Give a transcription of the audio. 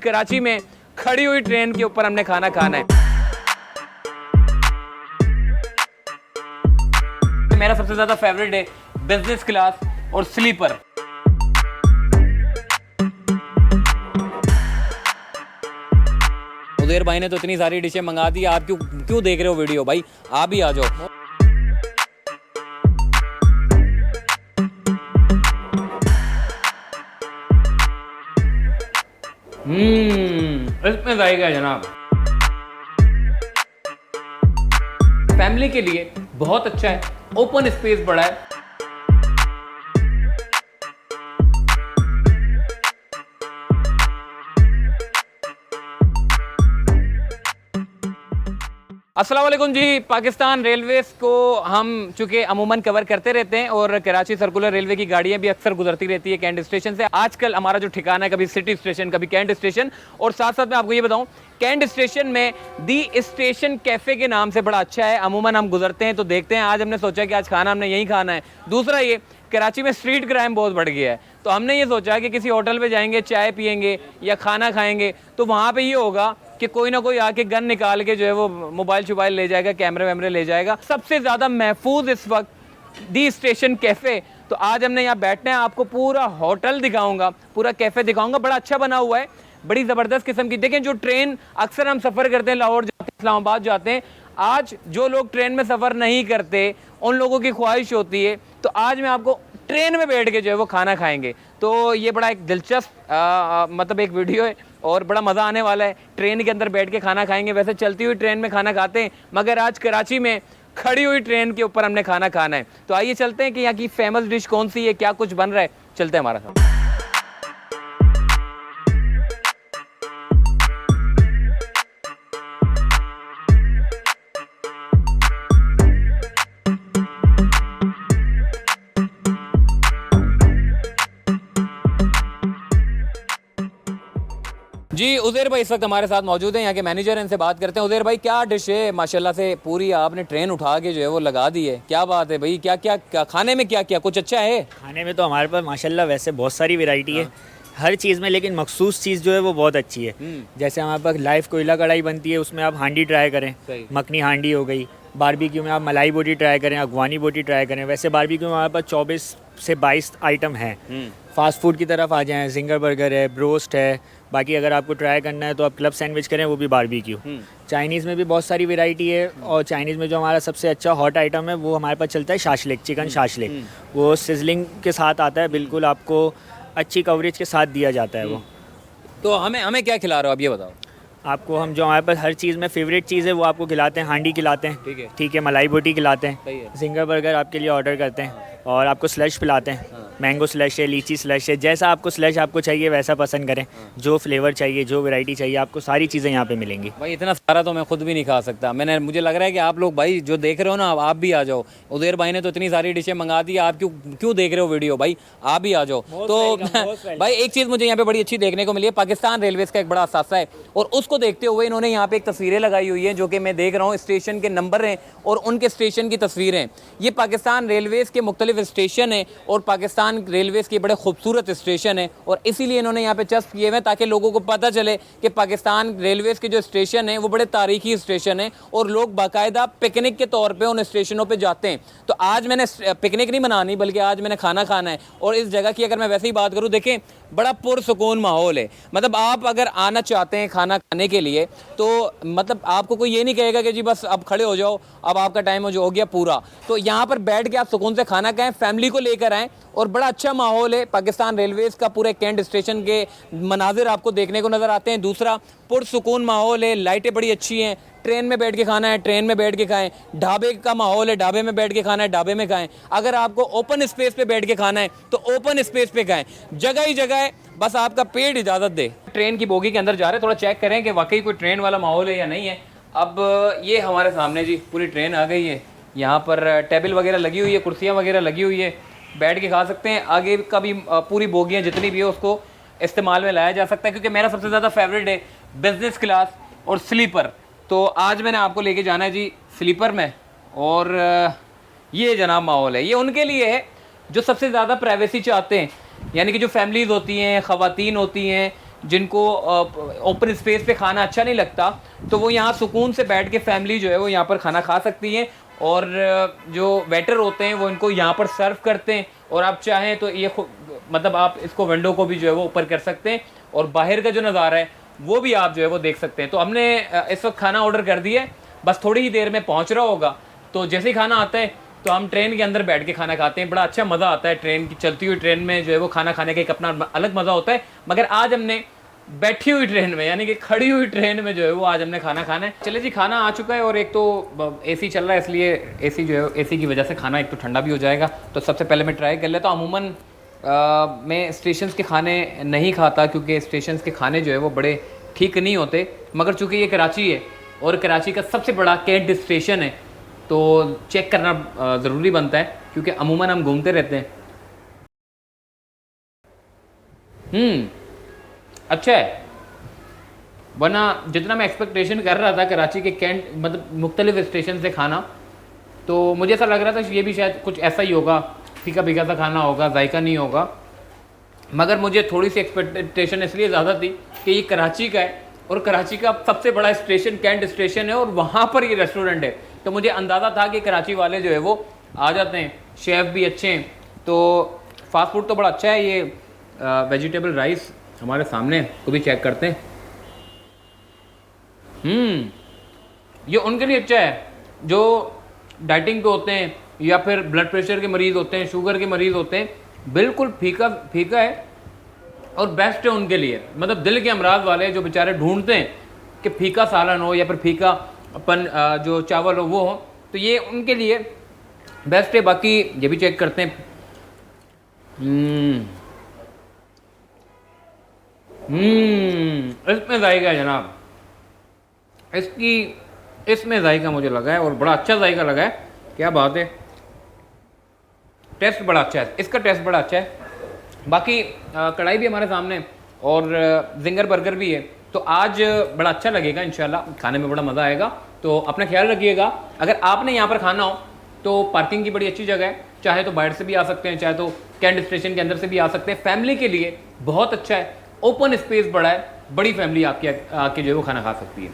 कराची में खड़ी हुई ट्रेन के ऊपर हमने खाना खाना है। मेरा सबसे ज्यादा फेवरेट है बिजनेस क्लास और स्लीपर। उदेर भाई ने तो इतनी सारी डिशें मंगा दी, आप क्यों देख रहे हो वीडियो? भाई आप भी आ जाओ। इसमें जाएगा जनाब, फैमिली के लिए बहुत अच्छा है, ओपन स्पेस बड़ा है। अस्सलाम वालेकुम जी। पाकिस्तान रेलवेज़ को हम चूँकि अमूमन कवर करते रहते हैं और कराची सर्कुलर रेलवे की गाड़ियाँ भी अक्सर गुजरती रहती है कैंट स्टेशन से। आजकल हमारा जो ठिकाना है, कभी सिटी स्टेशन कभी कैंट स्टेशन, और साथ साथ मैं आपको ये बताऊँ कैंट स्टेशन में दी स्टेशन कैफ़े के नाम से बड़ा अच्छा है। अमूमन हम गुजरते हैं तो देखते हैं, आज हमने सोचा कि आज खाना हमने यहीं खाना है। दूसरा ये कराची में स्ट्रीट क्राइम बहुत बढ़ गया है, तो हमने ये सोचा कि किसी होटल पे जाएंगे, चाय पियेंगे या खाना खाएंगे तो वहाँ पे ये होगा कि कोई ना कोई आके गन निकाल के जो है वो मोबाइल शोबाइल ले जाएगा, कैमरे वैमरे ले जाएगा। सबसे ज़्यादा महफूज इस वक्त दी स्टेशन कैफ़े। तो आज हमने यहाँ बैठना है, आपको पूरा होटल दिखाऊंगा, पूरा कैफ़े दिखाऊंगा। बड़ा अच्छा बना हुआ है, बड़ी ज़बरदस्त किस्म की। देखें, जो ट्रेन अक्सर हम सफ़र करते हैं, लाहौर जाते हैं, इस्लामाबाद जाते हैं, आज जो लोग ट्रेन में सफ़र नहीं करते उन लोगों की ख्वाहिश होती है, तो आज मैं आपको ट्रेन में बैठ के जो है वो खाना खाएंगे। तो ये बड़ा एक दिलचस्प मतलब एक वीडियो है और बड़ा मज़ा आने वाला है। ट्रेन के अंदर बैठ के खाना खाएंगे। वैसे चलती हुई ट्रेन में खाना खाते हैं, मगर आज कराची में खड़ी हुई ट्रेन के ऊपर हमने खाना खाना है। तो आइए चलते हैं कि यहाँ की फेमस डिश कौन सी है, क्या कुछ बन रहा है, चलते हैं हमारा साथ। जी उज़ैर भाई इस वक्त हमारे साथ मौजूद हैं, यहाँ के मैनेजर हैं, इनसे बात करते हैं। उज़ैर भाई, क्या डिश है? माशाल्लाह से पूरी आपने ट्रेन उठा के जो है वो लगा दी है, क्या बात है भाई? क्या क्या खाने में क्या कुछ अच्छा है? खाने में तो हमारे पास माशाल्लाह वैसे बहुत सारी वैरायटी है हर चीज़ में, लेकिन मखसूस चीज़ जो है वो बहुत अच्छी है। जैसे हमारे पास लाइव कोयला कढ़ाई बनती है, उसमें आप हांडी ट्राई करें, मखनी हांडी हो गई। बारबेक्यू में आप मलाई बोटी ट्राई करें, अगवानी बोटी ट्राई करें। वैसे बारबेक्यू में हमारे पास 24 से 22 आइटम हैं। फास्ट फूड की तरफ आ जाएं, जिंगर बर्गर है, ब्रोस्ट है। बाकी अगर आपको ट्राई करना है तो आप क्लब सैंडविच करें, वो भी बारबेक्यू। चाइनीज़ में भी बहुत सारी वैरायटी है, और चाइनीज़ में जो हमारा सबसे अच्छा हॉट आइटम है वो हमारे पास चलता है शाशलिक, चिकन शाशलिक। वो सिजलिंग के साथ आता है, बिल्कुल आपको अच्छी कवरेज के साथ दिया जाता है वो। तो हमें क्या खिला रहे हो आप, ये बताओ। आपको हम जो हमारे पास हर चीज़ में फेवरेट चीज़ है वो आपको खिलाते हैं। हांडी खिलाते हैं, ठीक है, मलाई बोटी खिलाते हैं, जिंगर बर्गर आपके लिए ऑर्डर करते हैं, और आपको स्लश पिलाते हैं। मैंगो स्लश है, लीची स्लश है, जैसा आपको स्लश आपको चाहिए वैसा पसंद करें। जो फ्लेवर चाहिए, जो वैरायटी चाहिए, आपको सारी चीज़ें यहाँ पे मिलेंगी। भाई इतना सारा तो मैं खुद भी नहीं खा सकता। मुझे लग रहा है कि आप लोग भाई जो देख रहे हो ना, आप भी आ जाओ। उदेर भाई ने तो इतनी सारी डिशें मंगा दी, आप क्यों देख रहे हो वीडियो? भाई आप भी आ जाओ। तो भाई एक चीज़ मुझे यहाँ पे बड़ी अच्छी देखने को मिली है, पाकिस्तान रेलवेज़ का एक बड़ा असासा है, और उसको देखते हुए इन्होंने यहाँ पे एक तस्वीरें लगाई हुई हैं, जो कि मैं देख रहा हूँ। स्टेशन के नंबर हैं और उनके स्टेशन की तस्वीरें। ये पाकिस्तान रेलवेज़ के मुख्तलिफ स्टेशन हैं और पाकिस्तान रेलवेज़ के बड़े खूबसूरत स्टेशन है, और इसीलिए इन्होंने यहाँ पे चस्प किए हुए हैं ताकि लोगों को पता चले कि पाकिस्तान रेलवेज़ के जो स्टेशन हैं वो बड़े तारीखी स्टेशन हैं, और लोग बाकायदा पिकनिक के तौर पे उन स्टेशनों पे जाते हैं। तो आज मैंने पिकनिक नहीं मनानी, बल्कि आज मैंने खाना खाना है। और इस जगह की अगर मैं वैसे ही बात करूँ, देखें बड़ा पुरसुकून माहौल है। मतलब आप अगर आना चाहते हैं खाना खाने के लिए, तो मतलब आपको कोई ये नहीं कहेगा कि जी बस अब खड़े हो जाओ, अब आपका टाइम हो गया पूरा। तो यहाँ पर बैठ के आप सुकून से खाना खाएं, फैमिली को लेकर आएँ, और बड़ा अच्छा माहौल है। पाकिस्तान रेलवेज़ का पूरे कैंट स्टेशन के मनाजिर आपको देखने को नज़र आते हैं। दूसरा, पुरसुकून माहौल है, लाइटें बड़ी अच्छी हैं। ट्रेन में बैठ के खाना है, ट्रेन में बैठ के खाएं। ढाबे का माहौल है, ढाबे में बैठ के खाना है, ढाबे में खाएं। अगर आपको ओपन स्पेस पे बैठ के खाना है तो ओपन स्पेस पे खाएं। जगह ही जगह है, बस आपका पेट इजाज़त दे। ट्रेन की बोगी के अंदर जा रहे हैं, थोड़ा चेक करें कि वाकई कोई ट्रेन वाला माहौल है या नहीं है। अब ये हमारे सामने जी पूरी ट्रेन आ गई है। यहाँ पर टेबल वगैरह लगी हुई है, कुर्सियाँ वगैरह लगी हुई है, बैठ के खा सकते हैं। आगे का भी पूरी बोगियाँ जितनी भी है उसको इस्तेमाल में लाया जा सकता है, क्योंकि मेरा सबसे ज़्यादा फेवरेट है बिजनेस क्लास और स्लीपर। तो आज मैंने आपको लेके जाना है जी स्लीपर में, और ये जनाब माहौल है। ये उनके लिए है जो सबसे ज़्यादा प्राइवेसी चाहते हैं, यानी कि जो फैमिलीज़ होती हैं, ख़वातीन होती हैं, जिनको ओपन स्पेस पे खाना अच्छा नहीं लगता, तो वो यहाँ सुकून से बैठ के फैमिली जो है वो यहाँ पर खाना खा सकती है। और जो वेटर होते हैं वो इनको यहाँ पर सर्व करते हैं, और आप चाहें तो ये मतलब आप इसको विंडो को भी जो है वो ऊपर कर सकते हैं, और बाहर का जो नज़ारा है वो भी आप जो है वो देख सकते हैं। तो हमने इस वक्त खाना ऑर्डर कर दिया है, बस थोड़ी ही देर में पहुँच रहा होगा। तो जैसे ही खाना आता है तो हम ट्रेन के अंदर बैठ के खाना खाते हैं। बड़ा अच्छा मज़ा आता है ट्रेन की, चलती हुई ट्रेन में जो है वो खाना खाने का एक अपना अलग मज़ा होता है। मगर आज हमने बैठी हुई ट्रेन में, यानी कि खड़ी हुई ट्रेन में जो है वो आज हमने खाना खाना है। चले जी, खाना आ चुका है, और एक तो एसी चल रहा है, इसलिए एसी जो है एसी की वजह से खाना एक तो ठंडा भी हो जाएगा। तो सबसे पहले मैं ट्राई कर लेता हूँ। अमूमन मैं स्टेशंस के खाने नहीं खाता, क्योंकि स्टेशंस के खाने जो है वो बड़े ठीक नहीं होते। मगर चूँकि ये कराची है और कराची का सबसे बड़ा कैंट स्टेशन है, तो चेक करना ज़रूरी बनता है, क्योंकि अमूमन हम घूमते रहते हैं। अच्छा है, वरना जितना मैं एक्सपेक्टेशन कर रहा था कराची के कैंट मतलब मुख्तलिफ स्टेशन से खाना, तो मुझे ऐसा लग रहा था ये भी शायद कुछ ऐसा ही होगा, फीका फीका सा खाना होगा, जायका नहीं होगा। मगर मुझे थोड़ी सी एक्सपेक्टेशन इसलिए ज़्यादा थी कि ये कराची का है, और कराची का सबसे बड़ा स्टेशन कैंट स्टेशन है, और वहाँ पर ये रेस्टोरेंट है। तो मुझे अंदाज़ा था कि कराची वाले जो है वो आ जाते हैं, शेफ़ भी अच्छे हैं। तो फास्ट फूड तो बड़ा अच्छा है। ये वेजिटेबल राइस हमारे सामने, को भी चेक करते हैं। ये उनके लिए अच्छा है जो डाइटिंग पे होते हैं, या फिर ब्लड प्रेशर के मरीज़ होते हैं, शुगर के मरीज़ होते हैं। बिल्कुल फीका फीका है और बेस्ट है उनके लिए। मतलब दिल के अमराज वाले जो बेचारे ढूंढते हैं कि फीका सालन हो या फिर फीका अपन जो चावल हो वो हो, तो ये उनके लिए बेस्ट है। बाकी ये भी चेक करते हैं। इसमें जायका है जनाब, इसमें जायका मुझे लगा है, और बड़ा अच्छा जायका लगा है। क्या बात है, टेस्ट बड़ा अच्छा है, इसका टेस्ट बड़ा अच्छा है। बाकी कढ़ाई भी हमारे सामने, और जिंगर बर्गर भी है। तो आज बड़ा अच्छा लगेगा इंशाल्लाह, खाने में बड़ा मज़ा आएगा। तो अपना ख्याल रखिएगा। अगर आपने यहाँ पर खाना हो तो पार्किंग की बड़ी अच्छी जगह है, चाहे तो बाहर से भी आ सकते हैं, चाहे तो कैंट स्टेशन के अंदर से भी आ सकते हैं। फैमिली के लिए बहुत अच्छा है, ओपन स्पेस बड़ा है, बड़ी फैमिली आपकी आके जो है वो खाना खा सकती है।